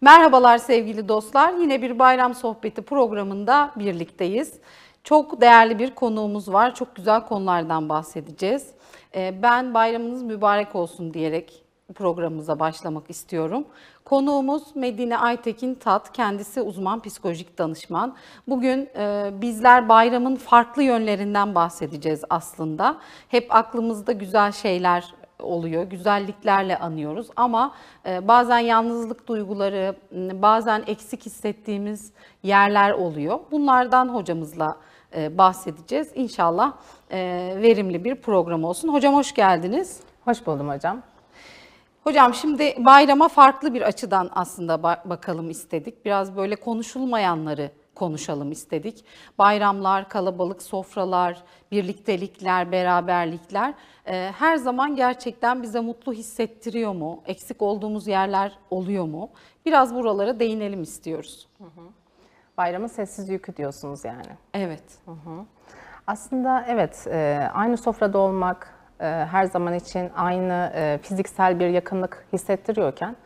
Merhabalar sevgili dostlar. Yine bir bayram sohbeti programında birlikteyiz. Çok değerli bir konuğumuz var. Çok güzel konulardan bahsedeceğiz. Ben bayramınız mübarek olsun diyerek programımıza başlamak istiyorum. Konuğumuz Medine Aytekin Tat, kendisi uzman psikolojik danışman. Bugün bizler bayramın farklı yönlerinden bahsedeceğiz aslında. Hep aklımızda güzel şeyler oluyor, güzelliklerle anıyoruz ama bazen yalnızlık duyguları, bazen eksik hissettiğimiz yerler oluyor. Bunlardan hocamızla bahsedeceğiz. İnşallah verimli bir program olsun. Hocam hoş geldiniz. Hoş buldum hocam. Hocam şimdi bayrama farklı bir açıdan aslında bakalım istedik. Biraz böyle konuşulmayanları konuşalım istedik. Bayramlar, kalabalık sofralar, birliktelikler, beraberlikler her zaman gerçekten bize mutlu hissettiriyor mu? Eksik olduğumuz yerler oluyor mu? Biraz buralara değinelim istiyoruz. Bayramın sessiz yükü diyorsunuz yani. Evet. Aslında evet, aynı sofrada olmak her zaman için aynı fiziksel bir yakınlık hissettiriyorken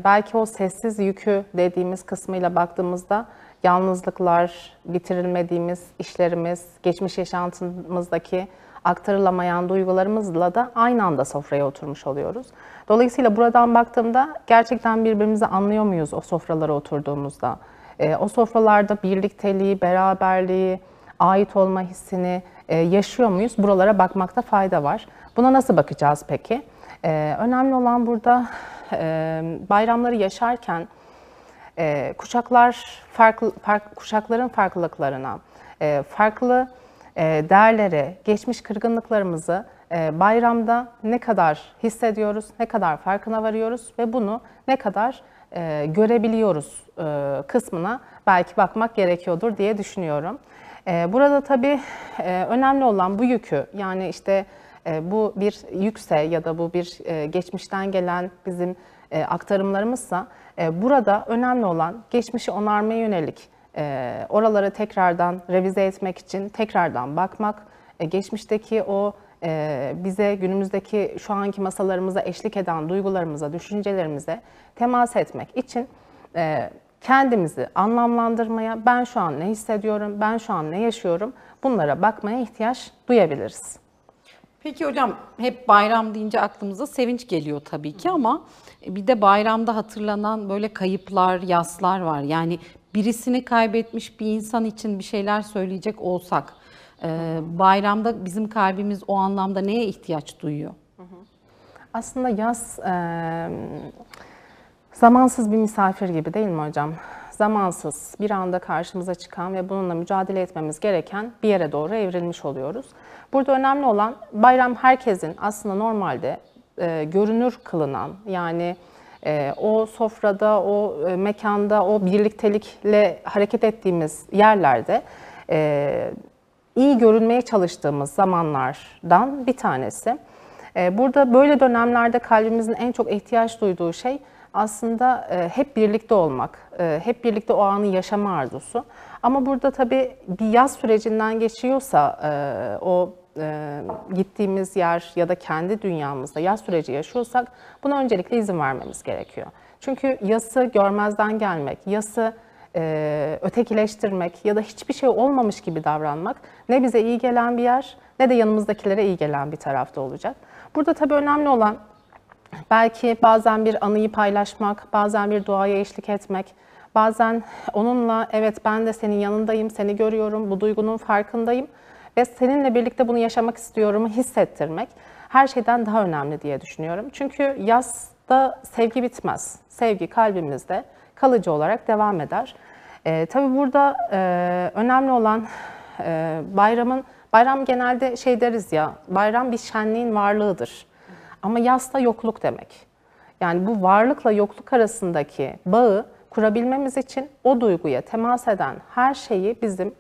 belki o sessiz yükü dediğimiz kısmıyla baktığımızda yalnızlıklar, bitirilmediğimiz işlerimiz, geçmiş yaşantımızdaki aktarılamayan duygularımızla da aynı anda sofraya oturmuş oluyoruz. Dolayısıyla buradan baktığımda gerçekten birbirimizi anlıyor muyuz o sofralara oturduğumuzda? O sofralarda birlikteliği, beraberliği, ait olma hissini yaşıyor muyuz? Buralara bakmakta fayda var. Buna nasıl bakacağız peki? Önemli olan burada bayramları yaşarken kuşakların farklılıklarına, farklı değerlere, geçmiş kırgınlıklarımızı bayramda ne kadar hissediyoruz, ne kadar farkına varıyoruz ve bunu ne kadar görebiliyoruz kısmına belki bakmak gerekiyordur diye düşünüyorum. Burada tabii önemli olan bu yükü, yani işte bu bir yükse ya da bu bir geçmişten gelen bizim aktarımlarımızsa burada önemli olan geçmişi onarmaya yönelik oraları tekrardan revize etmek için tekrardan bakmak, geçmişteki o bize günümüzdeki şu anki masalarımıza eşlik eden duygularımıza, düşüncelerimize temas etmek için kendimizi anlamlandırmaya, ben şu an ne hissediyorum, ben şu an ne yaşıyorum, bunlara bakmaya ihtiyaç duyabiliriz. Peki hocam, hep bayram deyince aklımıza sevinç geliyor tabii ki ama bir de bayramda hatırlanan böyle kayıplar, yaslar var. Yani birisini kaybetmiş bir insan için bir şeyler söyleyecek olsak bayramda bizim kalbimiz o anlamda neye ihtiyaç duyuyor? Aslında yas zamansız bir misafir gibi değil mi hocam? Zamansız, bir anda karşımıza çıkan ve bununla mücadele etmemiz gereken bir yere doğru evrilmiş oluyoruz. Burada önemli olan bayram herkesin aslında normalde görünür kılınan, yani o sofrada, o mekanda, o birliktelikle hareket ettiğimiz yerlerde iyi görünmeye çalıştığımız zamanlardan bir tanesi. Burada böyle dönemlerde kalbimizin en çok ihtiyaç duyduğu şey aslında hep birlikte olmak, hep birlikte o anı yaşama arzusu. Ama burada tabii bir yaz sürecinden geçiyorsa o gittiğimiz yer ya da kendi dünyamızda yaz süreci yaşıyorsak buna öncelikle izin vermemiz gerekiyor. Çünkü yası görmezden gelmek, yası ötekileştirmek ya da hiçbir şey olmamış gibi davranmak ne bize iyi gelen bir yer ne de yanımızdakilere iyi gelen bir tarafta olacak. Burada tabii önemli olan belki bazen bir anıyı paylaşmak, bazen bir duaya eşlik etmek, bazen onunla evet ben de senin yanındayım, seni görüyorum, bu duygunun farkındayım ve seninle birlikte bunu yaşamak istiyorumu hissettirmek her şeyden daha önemli diye düşünüyorum. Çünkü yazda sevgi bitmez. Sevgi kalbimizde kalıcı olarak devam eder. Tabii burada önemli olan bayram genelde şey deriz ya, bayram bir şenliğin varlığıdır. Ama yas da yokluk demek. Yani bu varlıkla yokluk arasındaki bağı kurabilmemiz için o duyguya temas eden her şeyi bizim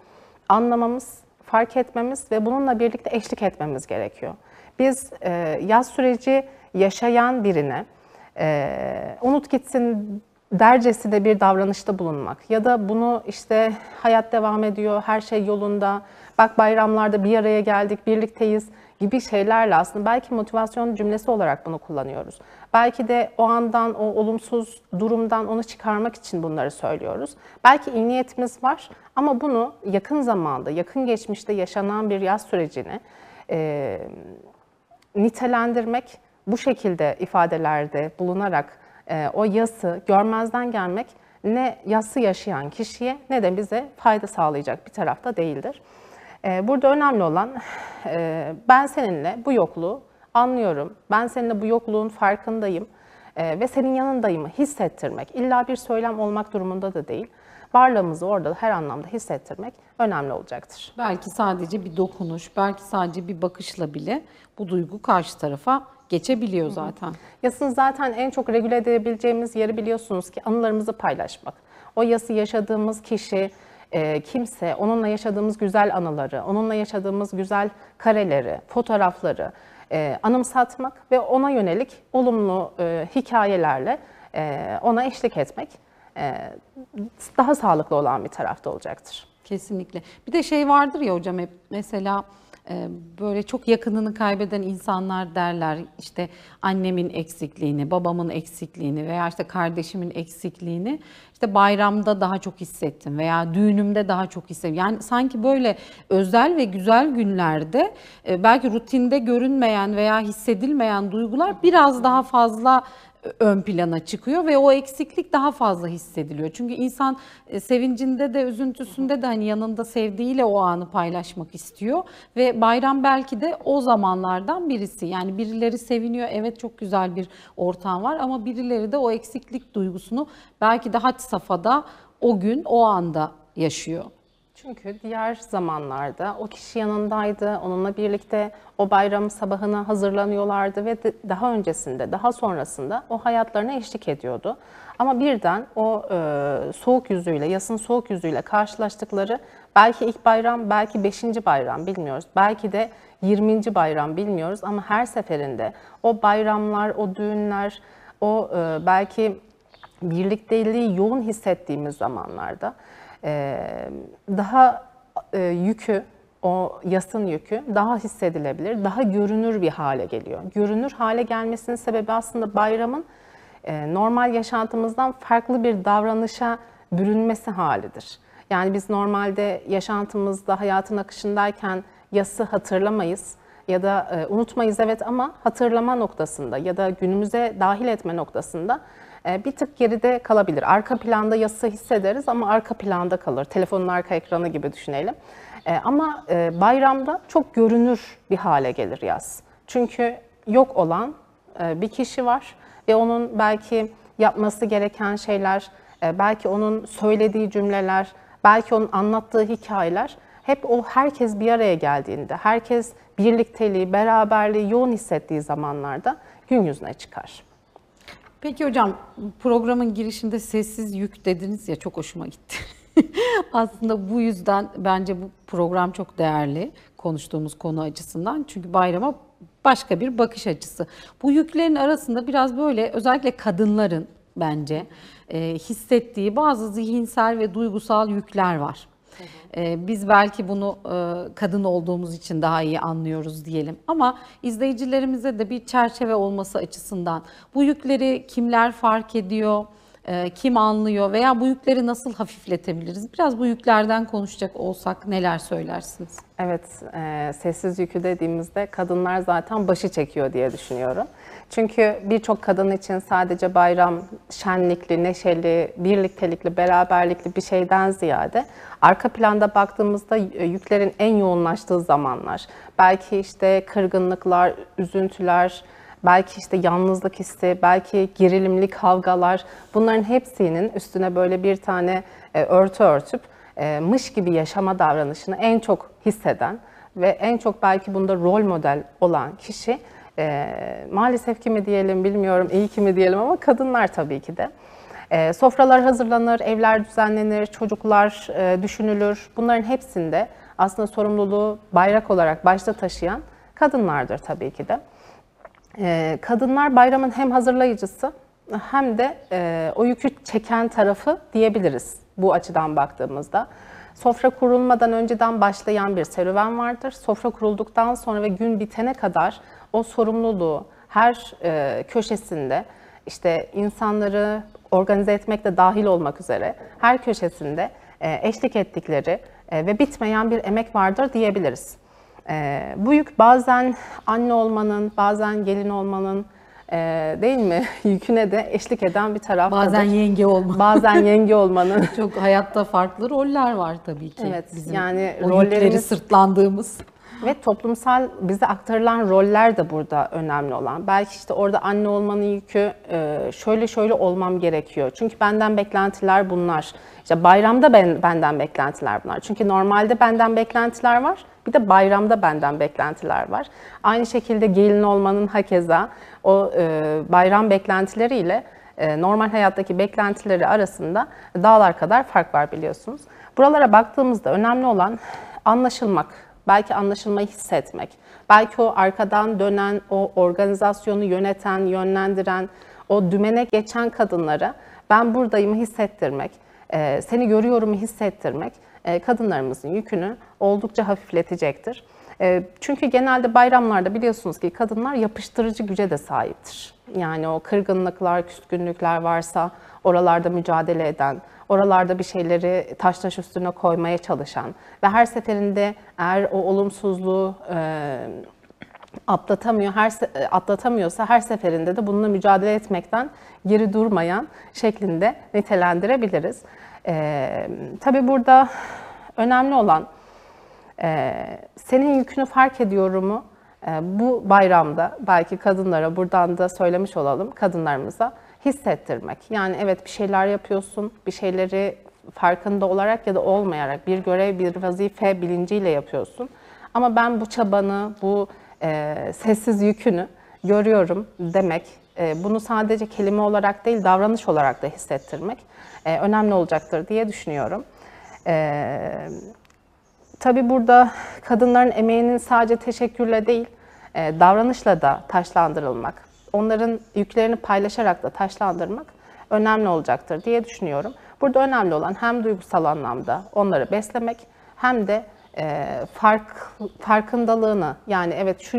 anlamamız, fark etmemiz ve bununla birlikte eşlik etmemiz gerekiyor. Biz yaz süreci yaşayan birine unut gitsin dercesine bir davranışta bulunmak ya da bunu işte hayat devam ediyor, her şey yolunda, bak bayramlarda bir araya geldik, birlikteyiz gibi şeylerle aslında belki motivasyon cümlesi olarak bunu kullanıyoruz. Belki de o andan, o olumsuz durumdan onu çıkarmak için bunları söylüyoruz. Belki iyi niyetimiz var ama bunu yakın zamanda, yakın geçmişte yaşanan bir yaz sürecini nitelendirmek, bu şekilde ifadelerde bulunarak o yası görmezden gelmek ne yası yaşayan kişiye ne de bize fayda sağlayacak bir tarafta değildir. Burada önemli olan ben seninle bu yokluğu anlıyorum, ben seninle bu yokluğun farkındayım ve senin yanındayımı hissettirmek. İlla bir söylem olmak durumunda da değil. Varlığımızı orada her anlamda hissettirmek önemli olacaktır. Belki sadece bir dokunuş, belki sadece bir bakışla bile bu duygu karşı tarafa geçebiliyor zaten. Yasın zaten en çok regüle edebileceğimiz yeri biliyorsunuz ki anılarımızı paylaşmak. O yası yaşadığımız kişi, kimse, onunla yaşadığımız güzel anıları, onunla yaşadığımız güzel kareleri, fotoğrafları anımsatmak ve ona yönelik olumlu hikayelerle ona eşlik etmek daha sağlıklı olan bir tarafta olacaktır. Kesinlikle. Bir de şey vardır ya hocam, hep mesela böyle çok yakınını kaybeden insanlar derler, işte annemin eksikliğini, babamın eksikliğini veya işte kardeşimin eksikliğini işte bayramda daha çok hissettim veya düğünümde daha çok hissettim. Yani sanki böyle özel ve güzel günlerde belki rutinde görünmeyen veya hissedilmeyen duygular biraz daha fazla ön plana çıkıyor ve o eksiklik daha fazla hissediliyor. Çünkü insan sevincinde de üzüntüsünde de hani yanında sevdiğiyle o anı paylaşmak istiyor ve bayram belki de o zamanlardan birisi. Yani birileri seviniyor, evet çok güzel bir ortam var ama birileri de o eksiklik duygusunu belki de had safhada o gün o anda yaşıyor. Çünkü diğer zamanlarda o kişi yanındaydı, onunla birlikte o bayram sabahına hazırlanıyorlardı ve daha öncesinde, daha sonrasında o hayatlarına eşlik ediyordu. Ama birden o soğuk yüzüyle, yasın soğuk yüzüyle karşılaştıkları belki ilk bayram, belki 5. bayram bilmiyoruz, belki de 20. bayram bilmiyoruz ama her seferinde o bayramlar, o düğünler, o belki birlikteliği yoğun hissettiğimiz zamanlarda daha yükü, o yasın yükü daha hissedilebilir, daha görünür bir hale geliyor. Görünür hale gelmesinin sebebi aslında bayramın normal yaşantımızdan farklı bir davranışa bürünmesi halidir. Yani biz normalde yaşantımızda, hayatın akışındayken yası hatırlamayız ya da unutmayız evet ama hatırlama noktasında ya da günümüze dahil etme noktasında bir tık geride kalabilir. Arka planda yası hissederiz ama arka planda kalır. Telefonun arka ekranı gibi düşünelim. Ama bayramda çok görünür bir hale gelir yas. Çünkü yok olan bir kişi var ve onun belki yapması gereken şeyler, belki onun söylediği cümleler, belki onun anlattığı hikayeler hep o herkes bir araya geldiğinde, herkes birlikteliği, beraberliği yoğun hissettiği zamanlarda gün yüzüne çıkar. Peki hocam, programın girişinde sessiz yük dediniz ya, çok hoşuma gitti. Aslında bu yüzden bence bu program çok değerli konuştuğumuz konu açısından. Çünkü bayrama başka bir bakış açısı. Bu yüklerin arasında biraz böyle özellikle kadınların bence hissettiği bazı zihinsel ve duygusal yükler var. Biz belki bunu kadın olduğumuz için daha iyi anlıyoruz diyelim. Ama izleyicilerimize de bir çerçeve olması açısından bu yükleri kimler fark ediyor, kim anlıyor veya bu yükleri nasıl hafifletebiliriz? Biraz bu yüklerden konuşacak olsak neler söylersiniz? Evet, sessiz yükü dediğimizde kadınlar zaten başı çekiyor diye düşünüyorum. Çünkü birçok kadın için sadece bayram şenlikli, neşeli, birliktelikli, beraberlikli bir şeyden ziyade arka planda baktığımızda yüklerin en yoğunlaştığı zamanlar. Belki işte kırgınlıklar, üzüntüler, belki işte yalnızlık hissi, belki gerilimli kavgalar, bunların hepsinin üstüne böyle bir tane örtü örtüp mış gibi yaşama davranışını en çok hisseden ve en çok belki bunda rol model olan kişi maalesef ki mi diyelim bilmiyorum, iyi ki mi diyelim ama kadınlar tabii ki de. Sofralar hazırlanır, evler düzenlenir, çocuklar düşünülür. Bunların hepsinde aslında sorumluluğu bayrak olarak başta taşıyan kadınlardır tabii ki de. Kadınlar bayramın hem hazırlayıcısı hem de o yükü çeken tarafı diyebiliriz bu açıdan baktığımızda. Sofra kurulmadan önceden başlayan bir serüven vardır. Sofra kurulduktan sonra ve gün bitene kadar o sorumluluğu her köşesinde, işte insanları organize etmek de dahil olmak üzere her köşesinde eşlik ettikleri ve bitmeyen bir emek vardır diyebiliriz. Bu yük bazen anne olmanın, bazen gelin olmanın, değil mi? Yüküne de eşlik eden bir taraftadır. Bazen yenge olma. Bazen yenge olmanın. Çok hayatta farklı roller var tabii ki. Evet, Bizim yani o yükleri rollerimiz sırtlandığımız. ve toplumsal bize aktarılan roller de burada önemli olan. Belki işte orada anne olmanın yükü şöyle olmam gerekiyor. Çünkü benden beklentiler bunlar. İşte bayramda benden beklentiler bunlar. Çünkü normalde benden beklentiler var. Bir de bayramda benden beklentiler var. Aynı şekilde gelin olmanın hakeza o bayram beklentileriyle normal hayattaki beklentileri arasında dağlar kadar fark var biliyorsunuz. Buralara baktığımızda önemli olan anlaşılmak, belki anlaşılmayı hissetmek, belki o arkadan dönen, o organizasyonu yöneten, yönlendiren, o dümene geçen kadınlara ben buradayımı hissettirmek, seni görüyorumu hissettirmek kadınlarımızın yükünü oldukça hafifletecektir. Çünkü genelde bayramlarda biliyorsunuz ki kadınlar yapıştırıcı güce de sahiptir. Yani o kırgınlıklar, küskünlükler varsa oralarda mücadele eden, oralarda bir şeyleri taş üstüne koymaya çalışan ve her seferinde eğer o olumsuzluğu atlatamıyorsa her seferinde de bununla mücadele etmekten geri durmayan şeklinde nitelendirebiliriz. Tabii burada önemli olan senin yükünü fark ediyorumu bu bayramda belki kadınlara buradan da söylemiş olalım kadınlarımıza hissettirmek. Yani evet bir şeyler yapıyorsun, bir şeyleri farkında olarak ya da olmayarak bir görev, bir vazife bilinciyle yapıyorsun. Ama ben bu çabanı, bu sessiz yükünü görüyorum demek, bunu sadece kelime olarak değil davranış olarak da hissettirmek önemli olacaktır diye düşünüyorum. Tabii burada kadınların emeğinin sadece teşekkürle değil, davranışla da taşlandırılmak, onların yüklerini paylaşarak da taşlandırmak önemli olacaktır diye düşünüyorum. Burada önemli olan hem duygusal anlamda onları beslemek hem de farkındalığını, yani evet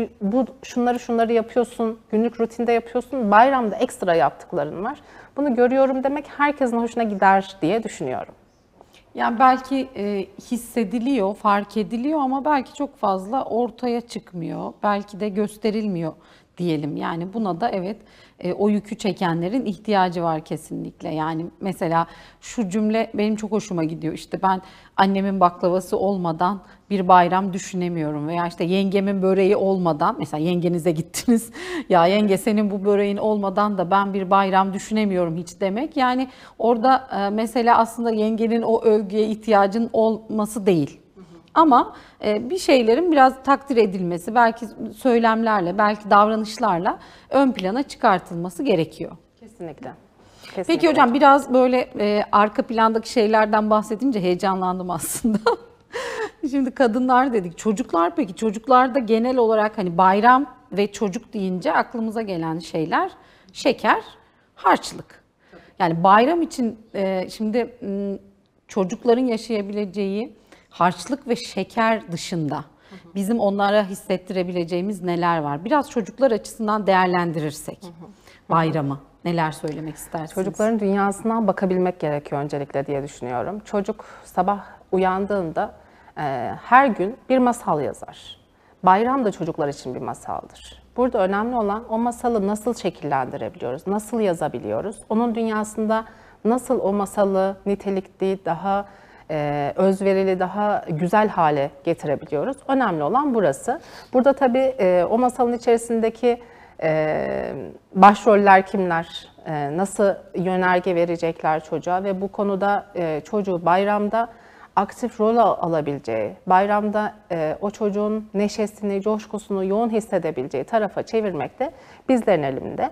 şunları yapıyorsun, günlük rutinde yapıyorsun, bayramda ekstra yaptıkların var. Bunu görüyorum demek herkesin hoşuna gider diye düşünüyorum. Yani belki hissediliyor, fark ediliyor ama belki çok fazla ortaya çıkmıyor. Belki de gösterilmiyor diyelim. Yani buna da evet o yükü çekenlerin ihtiyacı var kesinlikle. Yani mesela şu cümle benim çok hoşuma gidiyor. İşte ben annemin baklavası olmadan bir bayram düşünemiyorum veya işte yengemin böreği olmadan, mesela yengenize gittiniz ya yenge senin bu böreğin olmadan da ben bir bayram düşünemiyorum hiç demek. Yani orada mesela aslında yengenin o övgüye ihtiyacın olması değil. Ama bir şeylerin biraz takdir edilmesi, belki söylemlerle, belki davranışlarla ön plana çıkartılması gerekiyor. Kesinlikle. Peki hocam biraz böyle arka plandaki şeylerden bahsedince heyecanlandım aslında. Şimdi kadınlar dedik. Çocuklar peki? Çocuklarda genel olarak hani bayram ve çocuk deyince aklımıza gelen şeyler şeker, harçlık. Yani bayram için şimdi çocukların yaşayabileceği harçlık ve şeker dışında bizim onlara hissettirebileceğimiz neler var? Biraz çocuklar açısından değerlendirirsek bayramı neler söylemek istersiniz? Çocukların dünyasından bakabilmek gerekiyor öncelikle diye düşünüyorum. Çocuk sabah uyandığında her gün bir masal yazar. Bayram da çocuklar için bir masaldır. Burada önemli olan o masalı nasıl şekillendirebiliyoruz, nasıl yazabiliyoruz, onun dünyasında nasıl o masalı nitelikli, daha özverili, daha güzel hale getirebiliyoruz. Önemli olan burası. Burada tabii o masalın içerisindeki başroller kimler, nasıl yönerge verecekler çocuğa ve bu konuda çocuğu bayramda aktif rol alabileceği, bayramda o çocuğun neşesini, coşkusunu yoğun hissedebileceği tarafa çevirmek de bizlerin elinde.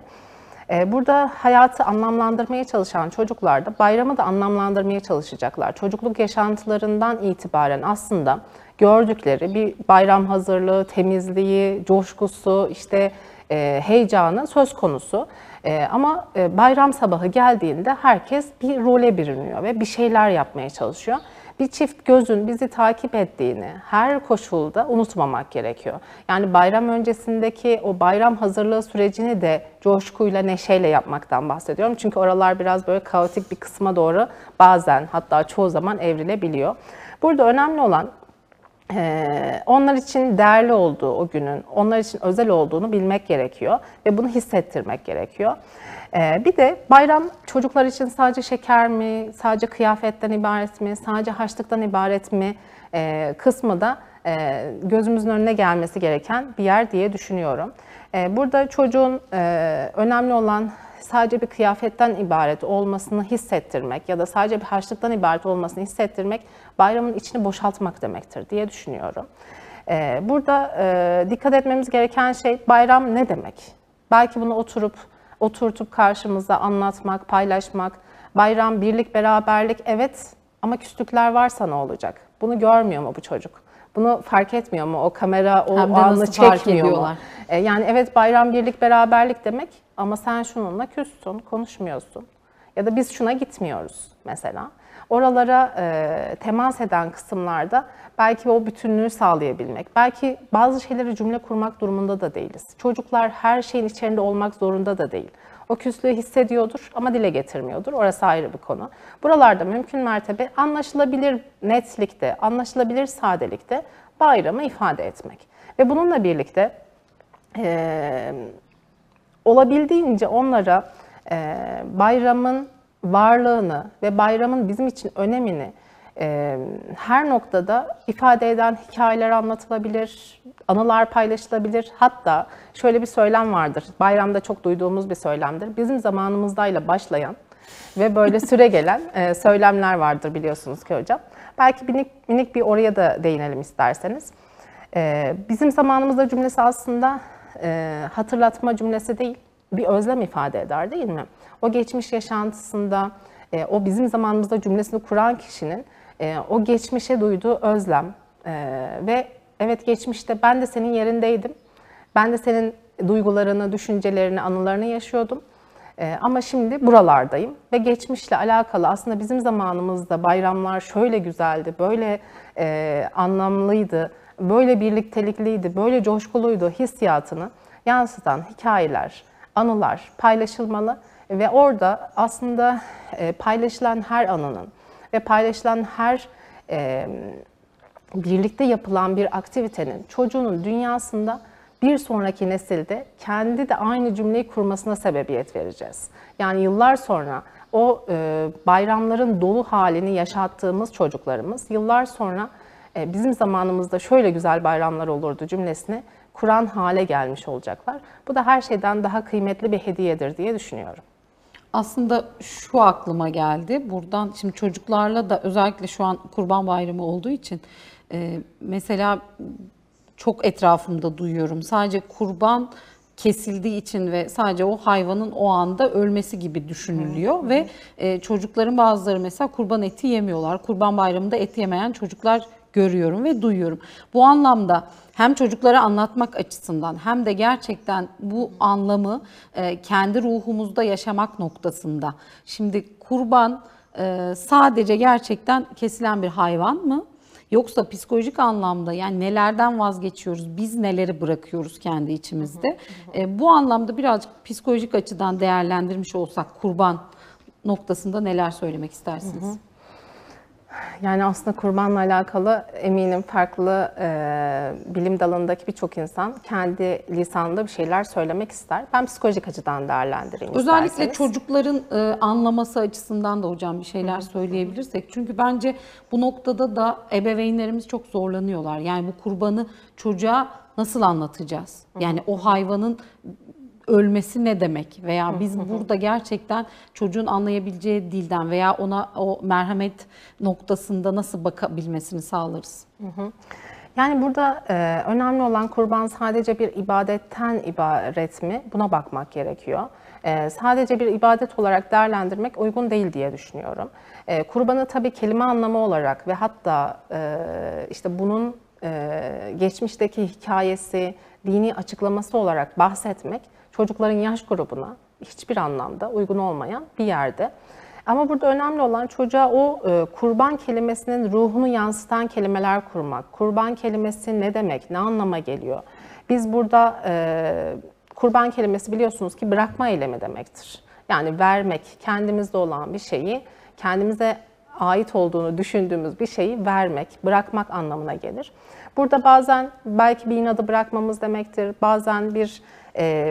Burada hayatı anlamlandırmaya çalışan çocuklar da bayramı da anlamlandırmaya çalışacaklar. Çocukluk yaşantılarından itibaren aslında gördükleri bir bayram hazırlığı, temizliği, coşkusu, işte heyecanı söz konusu. Ama bayram sabahı geldiğinde herkes bir role bürünüyor ve bir şeyler yapmaya çalışıyor. bir çift gözün bizi takip ettiğini her koşulda unutmamak gerekiyor. Yani bayram öncesindeki o bayram hazırlığı sürecini de coşkuyla, neşeyle yapmaktan bahsediyorum. Çünkü oralar biraz böyle kaotik bir kısma doğru bazen, hatta çoğu zaman evrilebiliyor. Burada önemli olan onlar için değerli olduğu o günün, onlar için özel olduğunu bilmek gerekiyor ve bunu hissettirmek gerekiyor. Bir de bayram çocuklar için sadece şeker mi, sadece kıyafetten ibaret mi, sadece harçlıktan ibaret mi kısmı da gözümüzün önüne gelmesi gereken bir yer diye düşünüyorum. Burada çocuğun önemli olan sadece bir kıyafetten ibaret olmasını hissettirmek ya da sadece bir harçlıktan ibaret olmasını hissettirmek bayramın içini boşaltmak demektir diye düşünüyorum. Burada dikkat etmemiz gereken şey bayram ne demek? Belki bunu oturtup karşımıza anlatmak, paylaşmak. Bayram, birlik, beraberlik evet ama küslükler varsa ne olacak? Bunu görmüyor mu bu çocuk? Bunu fark etmiyor mu? O kamera o anı çekmiyor mu? Yani evet bayram, birlik, beraberlik demek ama sen şununla küssün, konuşmuyorsun. Ya da biz şuna gitmiyoruz mesela. Oralara temas eden kısımlarda belki o bütünlüğü sağlayabilmek, belki bazı şeyleri cümle kurmak durumunda da değiliz. Çocuklar her şeyin içerisinde olmak zorunda da değil. O küslüğü hissediyordur ama dile getirmiyordur. Orası ayrı bir konu. Buralarda mümkün mertebe anlaşılabilir netlikte, anlaşılabilir sadelikte bayramı ifade etmek. Ve bununla birlikte olabildiğince onlara bayramın varlığını ve bayramın bizim için önemini her noktada ifade eden hikayeler anlatılabilir, anılar paylaşılabilir. Hatta şöyle bir söylem vardır, bayramda çok duyduğumuz bir söylemdir. Bizim zamanımızdayla başlayan ve böyle süre gelen söylemler vardır biliyorsunuz ki hocam. Belki minik bir oraya da değinelim isterseniz. Bizim zamanımızda cümlesi aslında hatırlatma cümlesi değil, bir özlem ifade eder değil mi? O geçmiş yaşantısında, o bizim zamanımızda cümlesini kuran kişinin o geçmişe duyduğu özlem ve evet geçmişte ben de senin yerindeydim, ben de senin duygularını, düşüncelerini, anılarını yaşıyordum ama şimdi buralardayım ve geçmişle alakalı aslında bizim zamanımızda bayramlar şöyle güzeldi, böyle anlamlıydı, böyle birliktelikliydi, böyle coşkuluydu hissiyatını yansıtan hikayeler, anılar paylaşılmalı ve orada aslında paylaşılan her anının ve paylaşılan her birlikte yapılan bir aktivitenin çocuğunun dünyasında bir sonraki nesilde kendi de aynı cümleyi kurmasına sebebiyet vereceğiz. Yani yıllar sonra o bayramların dolu halini yaşattığımız çocuklarımız yıllar sonra bizim zamanımızda şöyle güzel bayramlar olurdu cümlesini kuran hale gelmiş olacaklar. Bu da her şeyden daha kıymetli bir hediyedir diye düşünüyorum. Aslında şu aklıma geldi. Buradan şimdi çocuklarla da özellikle şu an Kurban Bayramı olduğu için mesela çok etrafımda duyuyorum. Sadece kurban kesildiği için ve sadece o hayvanın o anda ölmesi gibi düşünülüyor ve çocukların bazıları mesela kurban eti yemiyorlar. Kurban Bayramı'nda et yemeyen çocuklar görüyorum ve duyuyorum. Bu anlamda hem çocuklara anlatmak açısından hem de gerçekten bu anlamı kendi ruhumuzda yaşamak noktasında. Şimdi kurban sadece gerçekten kesilen bir hayvan mı? Yoksa psikolojik anlamda yani nelerden vazgeçiyoruz, biz neleri bırakıyoruz kendi içimizde? Bu anlamda birazcık psikolojik açıdan değerlendirmiş olsak kurban noktasında neler söylemek istersiniz? Yani aslında kurbanla alakalı eminim farklı bilim dalındaki birçok insan kendi lisanında bir şeyler söylemek ister. Ben psikolojik açıdan değerlendireyim özellikle isterseniz. Çocukların anlaması açısından da hocam bir şeyler söyleyebilirsek. Çünkü bence bu noktada da ebeveynlerimiz çok zorlanıyorlar. Yani bu kurbanı çocuğa nasıl anlatacağız? Yani o hayvanın ölmesi ne demek veya biz burada gerçekten çocuğun anlayabileceği dilden veya ona o merhamet noktasında nasıl bakabilmesini sağlarız? Yani burada önemli olan kurban sadece bir ibadetten ibaret mi? Buna bakmak gerekiyor. Sadece bir ibadet olarak değerlendirmek uygun değil diye düşünüyorum. Kurbanı tabii kelime anlamı olarak ve hatta işte bunun geçmişteki hikayesi, dini açıklaması olarak bahsetmek çocukların yaş grubuna hiçbir anlamda uygun olmayan bir yerde. Ama burada önemli olan çocuğa o kurban kelimesinin ruhunu yansıtan kelimeler kurmak. Kurban kelimesi ne demek, ne anlama geliyor? Biz burada kurban kelimesi biliyorsunuz ki bırakma eylemi demektir. Yani vermek, kendimizde olan bir şeyi, kendimize ait olduğunu düşündüğümüz bir şeyi vermek, bırakmak anlamına gelir. Burada bazen belki bir inadı bırakmamız demektir, bazen bir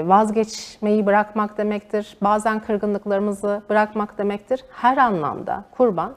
vazgeçmeyi bırakmak demektir, bazen kırgınlıklarımızı bırakmak demektir. Her anlamda kurban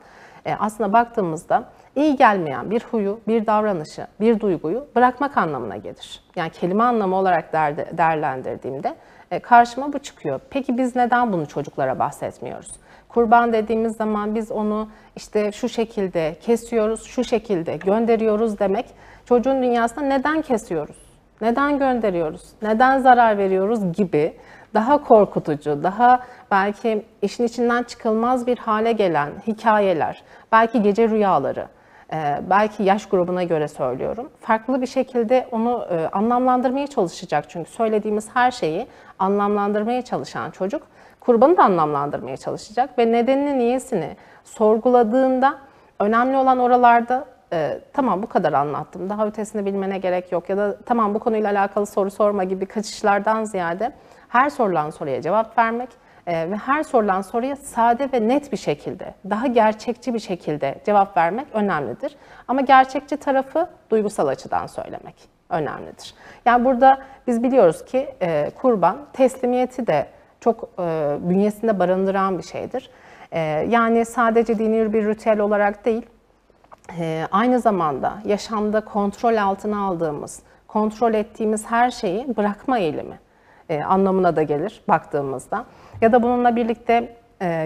aslında baktığımızda iyi gelmeyen bir huyu, bir davranışı, bir duyguyu bırakmak anlamına gelir. Yani kelime anlamı olarak değerlendirdiğimde karşıma bu çıkıyor. Peki biz neden bunu çocuklara bahsetmiyoruz? Kurban dediğimiz zaman biz onu işte şu şekilde kesiyoruz, şu şekilde gönderiyoruz demek. Çocuğun dünyasında neden kesiyoruz, neden gönderiyoruz, neden zarar veriyoruz gibi daha korkutucu, daha belki işin içinden çıkılmaz bir hale gelen hikayeler, belki gece rüyaları, belki yaş grubuna göre söylüyorum. Farklı bir şekilde onu anlamlandırmaya çalışacak. Çünkü söylediğimiz her şeyi anlamlandırmaya çalışan çocuk, kurbanı da anlamlandırmaya çalışacak ve nedenini, niyesini sorguladığında önemli olan oralarda tamam bu kadar anlattım, daha ötesini bilmene gerek yok ya da tamam bu konuyla alakalı soru sorma gibi kaçışlardan ziyade her sorulan soruya cevap vermek ve her sorulan soruya sade ve net bir şekilde, daha gerçekçi bir şekilde cevap vermek önemlidir. Ama gerçekçi tarafı duygusal açıdan söylemek önemlidir. Yani burada biz biliyoruz ki kurban teslimiyeti de çok bünyesinde barındıran bir şeydir. Yani sadece dini bir ritüel olarak değil, aynı zamanda yaşamda kontrol altına aldığımız, kontrol ettiğimiz her şeyi bırakma eylemi anlamına da gelir baktığımızda. Ya da bununla birlikte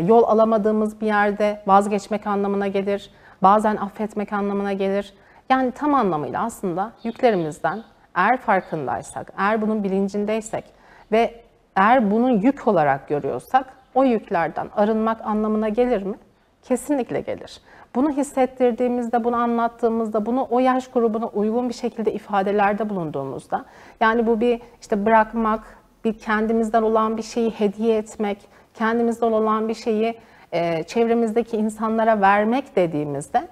yol alamadığımız bir yerde vazgeçmek anlamına gelir, bazen affetmek anlamına gelir. Yani tam anlamıyla aslında yüklerimizden eğer farkındaysak, eğer bunun bilincindeysek ve eğer bunu yük olarak görüyorsak o yüklerden arınmak anlamına gelir mi? Kesinlikle gelir. Bunu hissettirdiğimizde, bunu anlattığımızda, bunu o yaş grubuna uygun bir şekilde ifadelerde bulunduğumuzda, yani bu bir işte bırakmak, bir kendimizden olan bir şeyi hediye etmek, kendimizden olan bir şeyi çevremizdeki insanlara vermek dediğimizde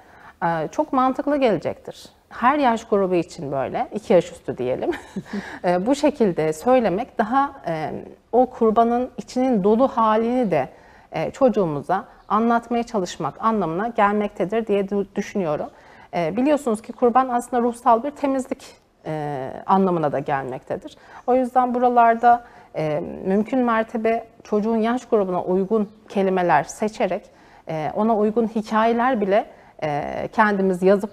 çok mantıklı gelecektir. Her yaş grubu için böyle, 2 yaş üstü diyelim, bu şekilde söylemek daha o kurbanın içinin dolu halini de çocuğumuza anlatmaya çalışmak anlamına gelmektedir diye düşünüyorum. Biliyorsunuz ki kurban aslında ruhsal bir temizlik anlamına da gelmektedir. O yüzden buralarda mümkün mertebe çocuğun yaş grubuna uygun kelimeler seçerek ona uygun hikayeler bile kendimiz yazıp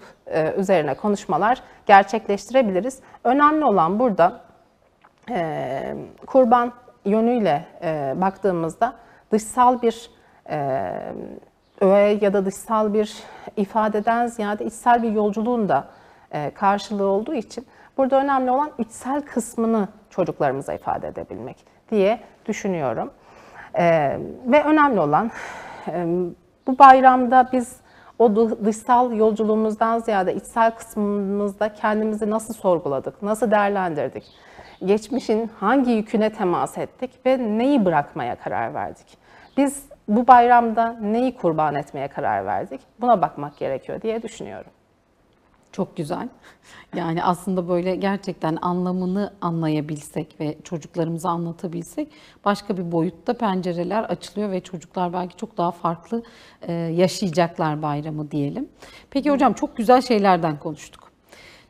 üzerine konuşmalar gerçekleştirebiliriz. Önemli olan burada kurban yönüyle baktığımızda dışsal bir öğe ya da dışsal bir ifadeden ziyade içsel bir yolculuğun da karşılığı olduğu için burada önemli olan içsel kısmını çocuklarımıza ifade edebilmek diye düşünüyorum. Ve önemli olan bu bayramda biz o dışsal yolculuğumuzdan ziyade içsel kısmımızda kendimizi nasıl sorguladık, nasıl değerlendirdik, geçmişin hangi yüküne temas ettik ve neyi bırakmaya karar verdik? Biz bu bayramda neyi kurban etmeye karar verdik? Buna bakmak gerekiyor diye düşünüyorum. Çok güzel. Yani aslında böyle gerçekten anlamını anlayabilsek ve çocuklarımıza anlatabilsek başka bir boyutta pencereler açılıyor ve çocuklar belki çok daha farklı yaşayacaklar bayramı diyelim. Peki hocam çok güzel şeylerden konuştuk.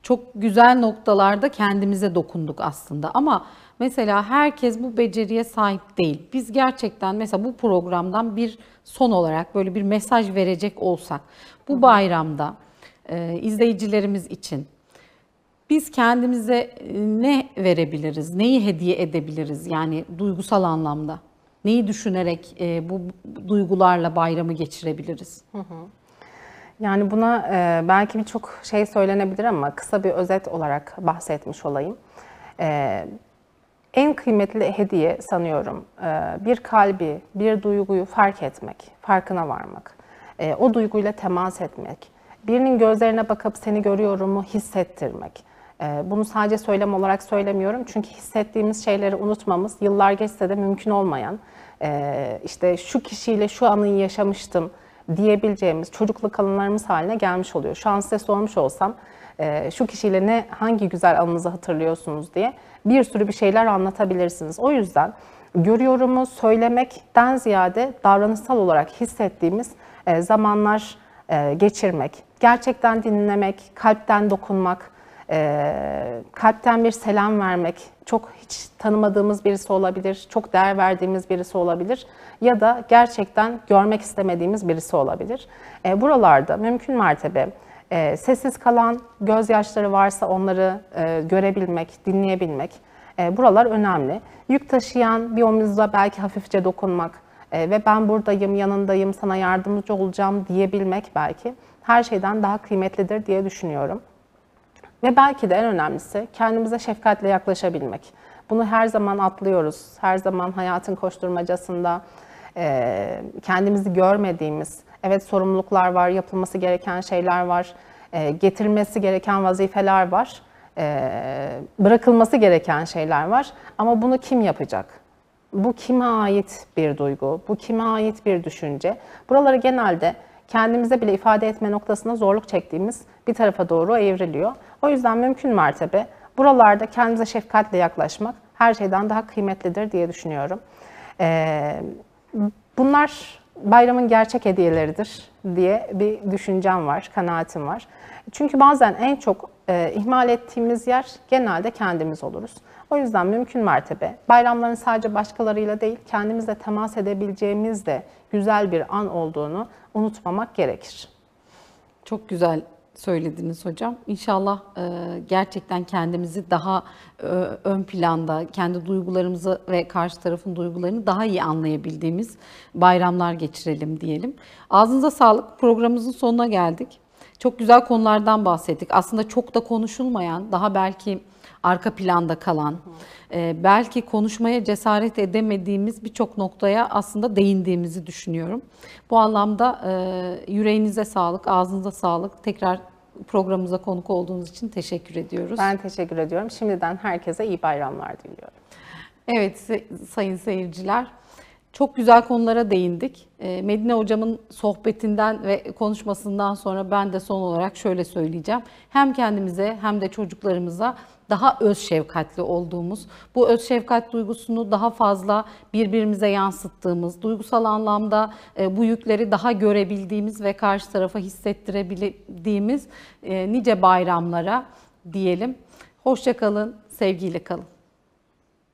Çok güzel noktalarda kendimize dokunduk aslında ama mesela herkes bu beceriye sahip değil. Biz gerçekten mesela bu programdan bir son olarak böyle bir mesaj verecek olsak bu bayramda izleyicilerimiz için biz kendimize ne verebiliriz, neyi hediye edebiliriz yani duygusal anlamda? Neyi düşünerek bu duygularla bayramı geçirebiliriz? Yani buna belki birçok şey söylenebilir ama kısa bir özet olarak bahsetmiş olayım. En kıymetli hediye sanıyorum bir kalbi, bir duyguyu fark etmek, farkına varmak, o duyguyla temas etmek, birinin gözlerine bakıp seni görüyorumu hissettirmek. Bunu sadece söylem olarak söylemiyorum çünkü hissettiğimiz şeyleri unutmamız yıllar geçse de mümkün olmayan, işte şu kişiyle şu anıyı yaşamıştım diyebileceğimiz çocukluk anılarımız haline gelmiş oluyor. Şu an size sormuş olsam şu kişiyle hangi güzel anınızı hatırlıyorsunuz diye bir sürü bir şeyler anlatabilirsiniz. O yüzden görüyorumu söylemekten ziyade davranışsal olarak hissettiğimiz zamanlar geçirmek, gerçekten dinlemek, kalpten dokunmak, kalpten bir selam vermek, çok hiç tanımadığımız birisi olabilir, çok değer verdiğimiz birisi olabilir ya da gerçekten görmek istemediğimiz birisi olabilir. Buralarda mümkün mertebe sessiz kalan, gözyaşları varsa onları görebilmek, dinleyebilmek, buralar önemli. Yük taşıyan bir omuza belki hafifçe dokunmak ve ben buradayım, yanındayım, sana yardımcı olacağım diyebilmek belki her şeyden daha kıymetlidir diye düşünüyorum. Ve belki de en önemlisi kendimize şefkatle yaklaşabilmek. Bunu her zaman atlıyoruz. Her zaman hayatın koşturmacasında kendimizi görmediğimiz, evet sorumluluklar var, yapılması gereken şeyler var, getirilmesi gereken vazifeler var, bırakılması gereken şeyler var. Ama bunu kim yapacak? Bu kime ait bir duygu? Bu kime ait bir düşünce? Buraları genelde kendimize bile ifade etme noktasında zorluk çektiğimiz bir tarafa doğru evriliyor. O yüzden mümkün mertebe buralarda kendimize şefkatle yaklaşmak her şeyden daha kıymetlidir diye düşünüyorum. Bunlar bayramın gerçek hediyeleridir diye bir düşüncem var, kanaatim var. Çünkü bazen en çok ihmal ettiğimiz yer genelde kendimiz oluruz. O yüzden mümkün mertebe bayramların sadece başkalarıyla değil, kendimizle temas edebileceğimiz de güzel bir an olduğunu unutmamak gerekir. Çok güzel söylediniz hocam. İnşallah gerçekten kendimizi daha ön planda, kendi duygularımızı ve karşı tarafın duygularını daha iyi anlayabildiğimiz bayramlar geçirelim diyelim. Ağzınıza sağlık. Programımızın sonuna geldik. Çok güzel konulardan bahsettik. Aslında çok da konuşulmayan, daha belki arka planda kalan, belki konuşmaya cesaret edemediğimiz birçok noktaya aslında değindiğimizi düşünüyorum. Bu anlamda yüreğinize sağlık, ağzınıza sağlık. Tekrar programımıza konuk olduğunuz için teşekkür ediyoruz. Ben teşekkür ediyorum. Şimdiden herkese iyi bayramlar diliyorum. Evet sayın seyirciler. Çok güzel konulara değindik. Medine hocamın sohbetinden ve konuşmasından sonra ben de son olarak şöyle söyleyeceğim. Hem kendimize hem de çocuklarımıza daha öz şefkatli olduğumuz, bu öz şefkat duygusunu daha fazla birbirimize yansıttığımız, duygusal anlamda bu yükleri daha görebildiğimiz ve karşı tarafa hissettirebildiğimiz nice bayramlara diyelim. Hoşça kalın, sevgiyle kalın.